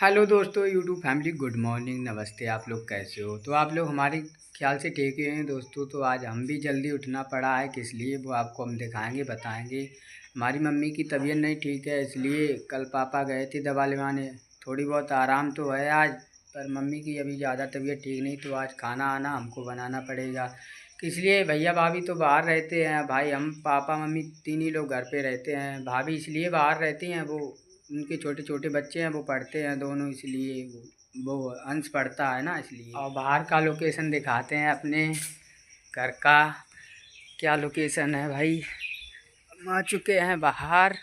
Hello दोस्तों, YouTube family, good morning, नमस्ते। आप लोग कैसे हो? तो आप लोग हमारे ख्याल से ठीक ही हैं दोस्तों। तो आज हम भी जल्दी उठना पड़ा है, किस लिए वो आपको हम दिखाएंगे, बताएंगे। हमारी मम्मी की तबीयत नहीं ठीक है, इसलिए कल पापा गए थे दवा लेवाने। थोड़ी बहुत आराम तो है आज, पर मम्मी की अभी ज़्यादा तबीयत ठीक नहीं, तो आज खाना आना हमको बनाना पड़ेगा। इसलिए भैया भाभी तो बाहर रहते हैं, भाई हम पापा मम्मी तीन ही लोग घर पे रहते हैं। भाभी इसलिए बाहर रहती हैं, वो उनके छोटे छोटे बच्चे हैं, वो पढ़ते हैं दोनों, इसलिए वो अंश पढ़ता है ना, इसलिए। और बाहर का लोकेशन दिखाते हैं अपने घर का। क्या लोकेशन है भाई, हम आ चुके हैं बाहर।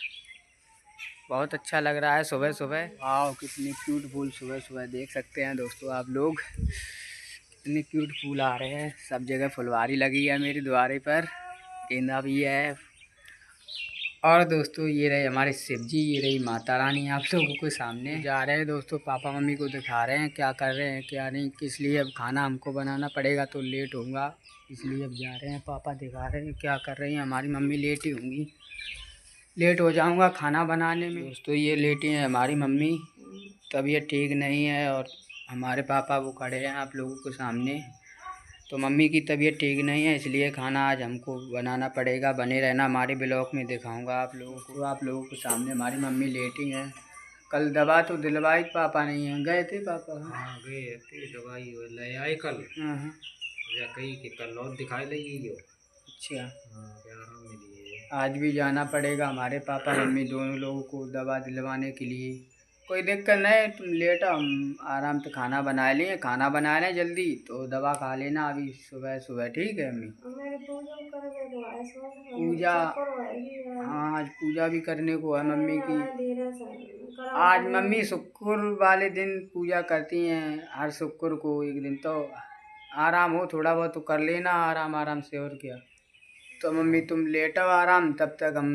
बहुत अच्छा लग रहा है सुबह सुबह। वाह, कितने क्यूट फूल सुबह सुबह देख सकते हैं दोस्तों आप लोग। कितने क्यूट फूल आ रहे हैं, सब जगह फुलवारी लगी है मेरे द्वारे पर, गेंदा भी है। और दोस्तों ये रहे हमारे शिव जी, ये रही माता रानी, आप लोगों के सामने जा रहे हैं दोस्तों। पापा मम्मी को दिखा रहे हैं क्या कर रहे हैं क्या नहीं, किस लिए अब खाना हमको बनाना पड़ेगा तो लेट होगा, इसलिए अब जा रहे हैं। पापा दिखा रहे हैं क्या कर रही हैं, हमारी मम्मी लेट ही होंगी, लेट हो जाऊंगा खाना बनाने में। दोस्तों ये लेटी हैं हमारी मम्मी, तबीयत ठीक नहीं है, और हमारे पापा वो खड़े हैं आप लोगों के सामने। तो मम्मी की तबीयत ठीक नहीं है, इसलिए खाना आज हमको बनाना पड़ेगा। बने रहना, हमारे ब्लॉग में दिखाऊंगा आप लोगों को। आप लोगों के सामने हमारी मम्मी लेटी हैं। कल दवा तो दिलवाई पापा नहीं है, गए थे पापा? हाँ गए थे, दवाई वो ले आए कल। हाँ हाँ। या कहीं कि कल और दिखाई लगी जो। अच्छा, हाँ क्या आराम मिली है। आज भी जाना पड़ेगा हमारे पापा मम्मी दोनों लोगों को दवा दिलवाने के लिए। कोई दिक्कत नहीं, तुम लेट आओ, हम आराम से खाना बना लिए, खाना बना लें जल्दी, तो दवा खा लेना अभी सुबह सुबह, ठीक है अम्मी? पूजा, हाँ आज पूजा भी करने को है मम्मी की। आज मम्मी शुक्र वाले दिन पूजा करती हैं, हर शुक्र को एक दिन। तो आराम हो थोड़ा बहुत तो कर लेना, आराम आराम से, और क्या। तो मम्मी तुम लेटो आराम, तब तक हम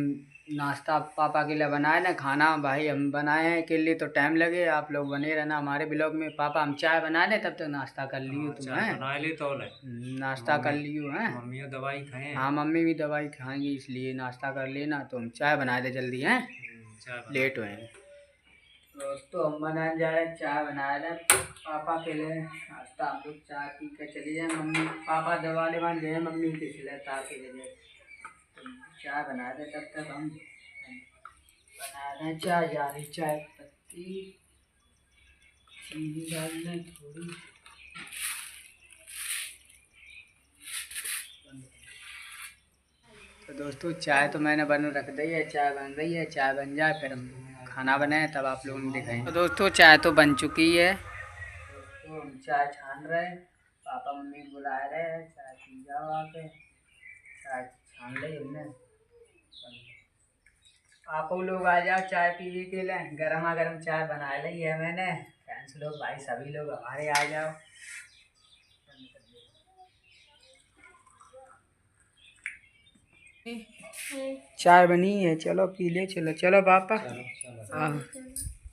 नाश्ता पापा के लिए बनाए ना, खाना भाई हम बनाए हैं के लिए तो टाइम लगे। आप लोग बने रहना हमारे ब्लॉग में। पापा हम चाय बना लें, तब तक नाश्ता कर लियो तुम, चाय हैं? बना ली तो ले। नाश्ता कर लियो, हैं? मम्मी दवाई खाए। हाँ मम्मी भी दवाई खाएंगी, इसलिए नाश्ता कर लेना। तो हम चाय बना दे जल्दी, हैं? चाय बना लेट हुए हैं दोस्तों, हम बनाने जा रहे हैं, चाय बना रहे हैं पापा के लिए नाश्ता। हम लोग चाय पी कर चले जाए। मम्मी पापा दवा लेवान गए, मम्मी के सिले के लिए चाय बना दे, तब तक हम बना रहे हैं चाय। जा रही चाय पत्ती, चीनी डालना थोड़ी। तो दोस्तों चाय तो मैंने बन रख दी है, चाय बन रही है, चाय बन जाए फिर हम खाना बनाए, तब आप लोगों ने दिखाएंगे। तो दोस्तों चाय तो बन चुकी है दोस्तों, हम चाय छान रहे हैं, पापा मम्मी बुला रहे हैं, चाय पी जाओ आके। चाय छान ली हमने, आप लोग आ जाओ चाय पीने के लिए, गर्मा गर्म चाय बना ली है मैंने। फ्रेंड्स लोग, भाई सभी लोग हमारे आ जाओ। चाय बनी है, चलो पी ले, चलो चलो पापा। हाँ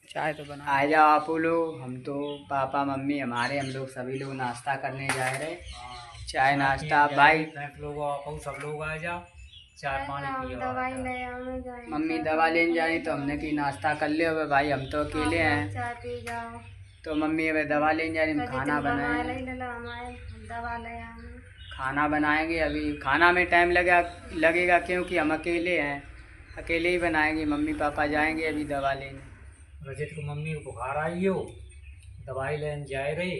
चाय तो बना, आ जाओ आप लोग। हम तो पापा मम्मी हमारे, हम लोग सभी लोग नाश्ता करने जा रहे हैं। चाय नाश्ता भाई लोग सब लोग आ जाओ, चाय पानी पियो। मम्मी दवा लेने जानी, तो हमने कि नाश्ता कर ले। अब भाई हम तो अकेले हैं, तो मम्मी अब दवा लेने जानी, हम खाना बनाएंगे, खाना बनाएंगे। अभी खाना में टाइम लगेगा क्योंकि हम अकेले हैं, अकेले ही बनाएंगे। मम्मी पापा जाएंगे अभी दवा लेने। रजत को मम्मी को बुखार आई हो, दवाई लेने जाए रही,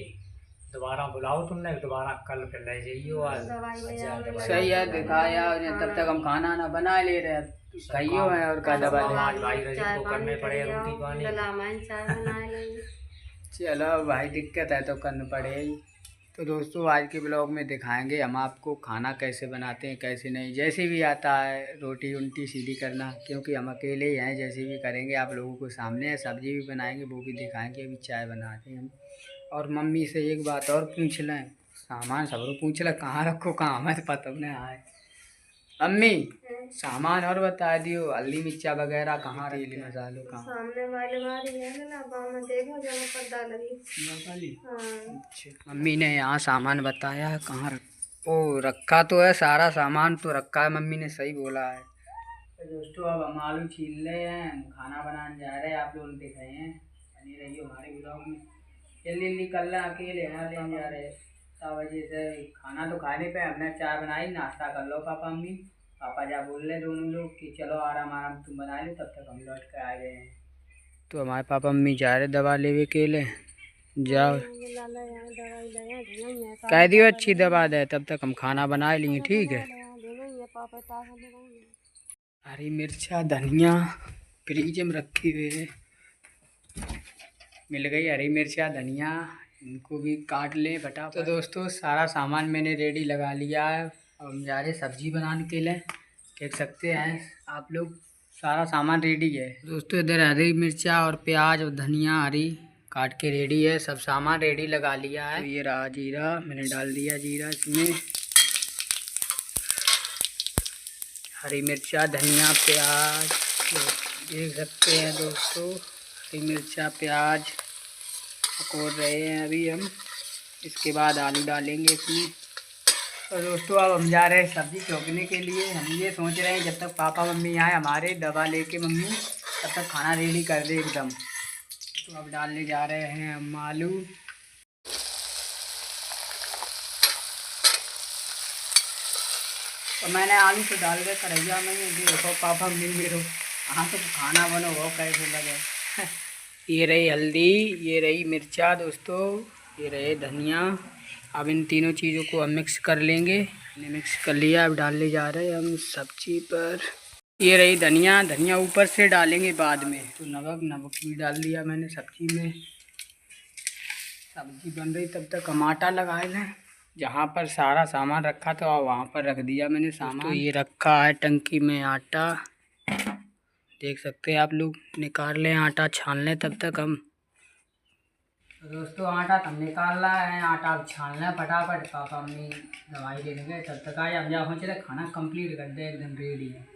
दोबारा बुलाओ तुमने, दोबारा कल फिर ले जाइयो। आज सही है, दिखाया तब तक हम खाना ना बना ले रहे हैं, खाइयो है और का दवा आज भाई रजत को करने पड़े रोटी पानी। चलो भाई, दिक्कत है तो करना पड़ेगी। तो दोस्तों आज के ब्लॉग में दिखाएंगे हम आपको खाना कैसे बनाते हैं, कैसे नहीं, जैसे भी आता है, रोटी उल्टी सीधी करना, क्योंकि हम अकेले ही हैं, जैसे भी करेंगे आप लोगों को सामने है। सब्जी भी बनाएंगे, वो भी दिखाएंगे। अभी चाय बनाते हैं हम। और मम्मी से एक बात और पूछ लें, सामान सब लोग पूछ लें कहाँ रखो, कहाँ हमें तो पता नहीं आए। अम्मी सामान और बता दियो, हल्दी मिर्चा वगैरह कहाँ, तेल मसालों कहाँ? सामने वाले बारी है ना, में देखो जहाँ पर्दा लगी। अच्छा, मम्मी ने यहाँ सामान बताया कहाँ रख, ओ रखा तो है, सारा सामान तो रखा है, मम्मी ने सही बोला है। तो दोस्तों अब हम आलू छील रहे हैं, हम खाना बनाने जा रहे हैं, आप लोग देख रहे हैं। बनी रही हमारे ब्लॉग में। जल्दी जल्दी कर लें, अकेले यहाँ ले जा रहे हैं, सब वजह से खाना तो खाने पे हमने चाय बनाई, नाश्ता कर लो पापा मम्मी। पापा जा बोल रहे दोनों लोग कि चलो आराम आराम तुम बना लो, तब तक हम लौट कर आ गए हैं। तो हमारे पापा मम्मी जा रहे दवा लेवे के लिए। जाओ कह दियो अच्छी दवा दे, तब तक हम खाना बना लिए, ठीक है। हरी मिर्चा धनिया फ्रिज में रखी हुई है, मिल गई हरी मिर्चा धनिया, इनको भी काट लें फटाफट। तो दोस्तों सारा सामान मैंने रेडी लगा लिया है, अब हम जा रहे सब्जी बनाने के लिए। देख सकते हैं आप लोग सारा सामान रेडी है दोस्तों। इधर हरी मिर्चा और प्याज और धनिया हरी काट के रेडी है, सब सामान रेडी लगा लिया है। तो ये रहा जीरा, मैंने डाल दिया जीरा इसमें, हरी मिर्चा धनिया प्याज, देख सकते हैं दोस्तों हरी मिर्चा प्याज पकोड़ रहे हैं अभी हम। इसके बाद आलू डालेंगे इसमें। तो दोस्तों अब हम जा रहे हैं सब्ज़ी चौंकने के लिए। हम ये सोच रहे हैं जब तक पापा मम्मी आए हमारे दवा लेके मम्मी, तब तक खाना रेडी कर दे एकदम। तो अब डालने जा रहे हैं हम आलू। तो मैंने आलू तो डाल के करैया में, देखो पापा मम्मी मेरे हाँ तो खाना बनो वो कैसे लगे। ये रही हल्दी, ये रही मिर्चा दोस्तों, ये रहे धनिया। अब इन तीनों चीज़ों को हम मिक्स कर लेंगे। मिक्स कर लिया, अब डालने जा रहे हैं हम सब्जी पर। ये रही धनिया, धनिया ऊपर से डालेंगे बाद में। तो नमक भी डाल दिया मैंने सब्जी में। सब्जी बन रही तब तक हम आटा लगाए लें। जहाँ पर सारा सामान रखा था वहाँ पर रख दिया मैंने सामान। तो ये रखा है टंकी में आटा, देख सकते हैं आप लोग। निकाल लें आटा, छान लें तब तक हम। तो दोस्तों आटा तब निकाल रहा है, आटा अब छान लें फटाफट। पापा मम्मी दवाई लेने गए तब तक आए। अब जा पहुँच रहे, खाना कंप्लीट कर दे एकदम रेडी है।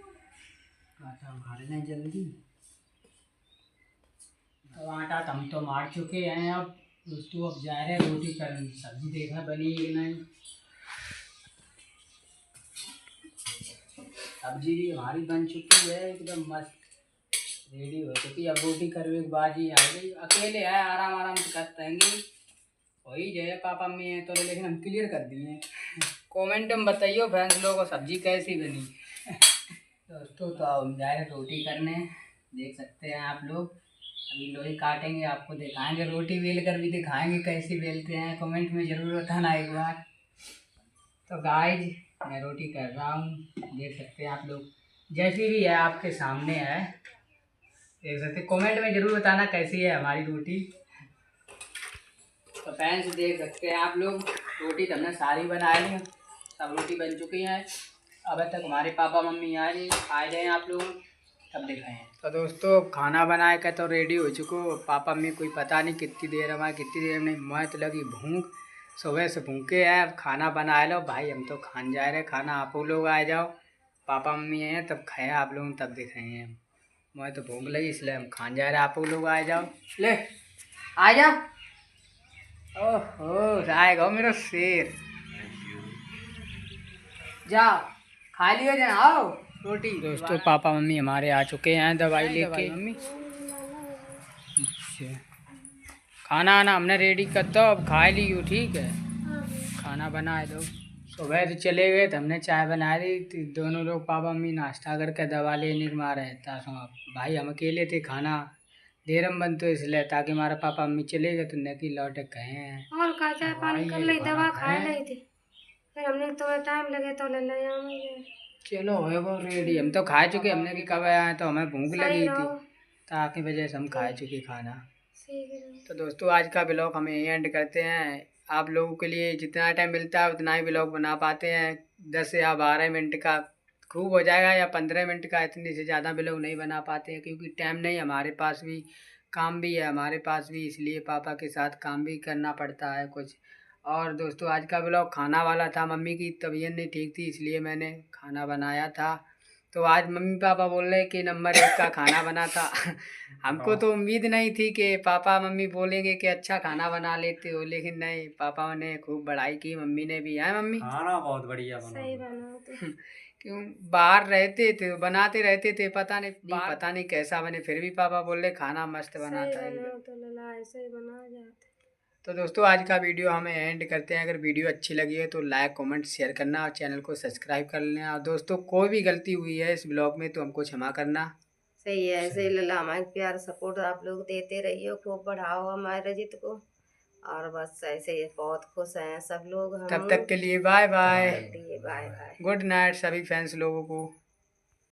आटा उघाड़ लें जल्दी। तो आटा हम तो मार चुके हैं। अब दोस्तों अब जा रहे हैं रोटी करनी, सब्जी देखना बनी कि नहीं। सब्जी भी हमारी बन चुकी है एकदम मस्त, रेडी हो चुकी। अब रोटी करने के बाद ही आ गई। अकेले है, आराम आराम से करते हैं। वही जो पापा मम्मी है तो, लेकिन हम क्लियर कर दिए। कमेंट में बताइए फ्रेंड्स लोगों को सब्जी कैसी बनी। दोस्तों तो हम जा रहे रोटी करने, देख सकते हैं आप लोग। अभी लोही काटेंगे, आपको दिखाएंगे, रोटी बेल कर भी दिखाएंगे कैसी बेलते हैं। कमेंट में ज़रूर बताना एक बार। तो गाइज मैं रोटी कर रहा हूँ, देख सकते हैं आप लोग। जैसी भी है आपके सामने है, देख सकते। कमेंट में ज़रूर बताना कैसी है हमारी रोटी। तो फ्रेंड्स देख सकते हैं आप लोग, रोटी तो हमने सारी बना ली, सब रोटी बन चुकी है। अब तक हमारे पापा मम्मी आए जाए आप लोग तब दिखाएं। तो दोस्तों खाना बनाए का तो रेडी हो चुको। पापा मम्मी कोई पता नहीं कितनी देर हमारे, कितनी देर नहीं। मैं तो लगी भूख, सुबह से भूखे हैं। अब खाना बना लो भाई, हम तो खान जा रहे खाना, आप लोग आ जाओ। पापा मम्मी हैं तब खाए आप लोग, तब दिखाएंगे हम। मैं तो भूख लगी इसलिए हम खान जा रहे, आप लोग आ जाओ। ले आ जाओ। ओहो आएगा मेरा शेर, जाओ खा लियो जाए, आओ रोटी। दोस्तों पापा मम्मी हमारे आ चुके हैं दवाई लेके। मम्मी अच्छा खाना आना हमने रेडी कर दो, अब खा लियो ठीक है। खाना बना दो। सुबह तो चले गए तो हमने चाय बना दी, तो दोनों लोग पापा मम्मी नाश्ता करके दवा लेने के मारे था। भाई हम अकेले थे, खाना देर में बन तो इसलिए, ताकि हमारा पापा मम्मी चले गए तो नहीं लौटे कहे हैं। और का चाय पानी कर ली, दवा खा ली थी, फिर हमने तो टाइम लगे तो ले ले। चलो है वो रेडी, हम तो खा चुके। हमने कि कब आए तो हमें भूख लगी थी, ताकि वजह से हम खा चुके खाना। तो दोस्तों आज का ब्लॉग हम यहीं एंड करते हैं। आप लोगों के लिए जितना टाइम मिलता है उतना ही ब्लॉग बना पाते हैं। 10 या 12 मिनट का खूब हो जाएगा, या 15 मिनट का, इतने से ज़्यादा ब्लॉग नहीं बना पाते हैं क्योंकि टाइम नहीं, हमारे पास भी काम भी है हमारे पास भी, इसलिए पापा के साथ काम भी करना पड़ता है कुछ। और दोस्तों आज का ब्लॉग खाना वाला था। मम्मी की तबीयत नहीं ठीक थी इसलिए मैंने खाना बनाया था। तो आज मम्मी पापा बोल रहे कि नंबर 1 का खाना बना था। हमको तो उम्मीद नहीं थी कि पापा मम्मी बोलेंगे कि अच्छा खाना बना लेते हो, लेकिन नहीं, पापा ने खूब बड़ाई की, मम्मी ने भी है। मम्मी खाना बहुत बढ़िया बना, सही बना क्यों बाहर रहते थे बनाते रहते थे, पता नहीं कैसा बने, फिर भी पापा बोल रहे खाना मस्त बना था एकदम। तो लला ऐसे ही बना जाते। तो दोस्तों आज का वीडियो हमें एंड करते हैं। अगर वीडियो अच्छी लगी है तो लाइक कमेंट शेयर करना और चैनल को सब्सक्राइब कर लेना। और दोस्तों कोई भी गलती हुई है इस ब्लॉग में तो हमको क्षमा करना। सही है, ऐसे ही लला हमारे प्यार सपोर्ट आप लोग देते रहिए, खूब बढ़ाओ हमारे रजित को। और बस ऐसे ही बहुत खुश हैं सब लोग, तब हम तक के लिए bye bye, bye bye. Good night सभी फैंस लोगों को।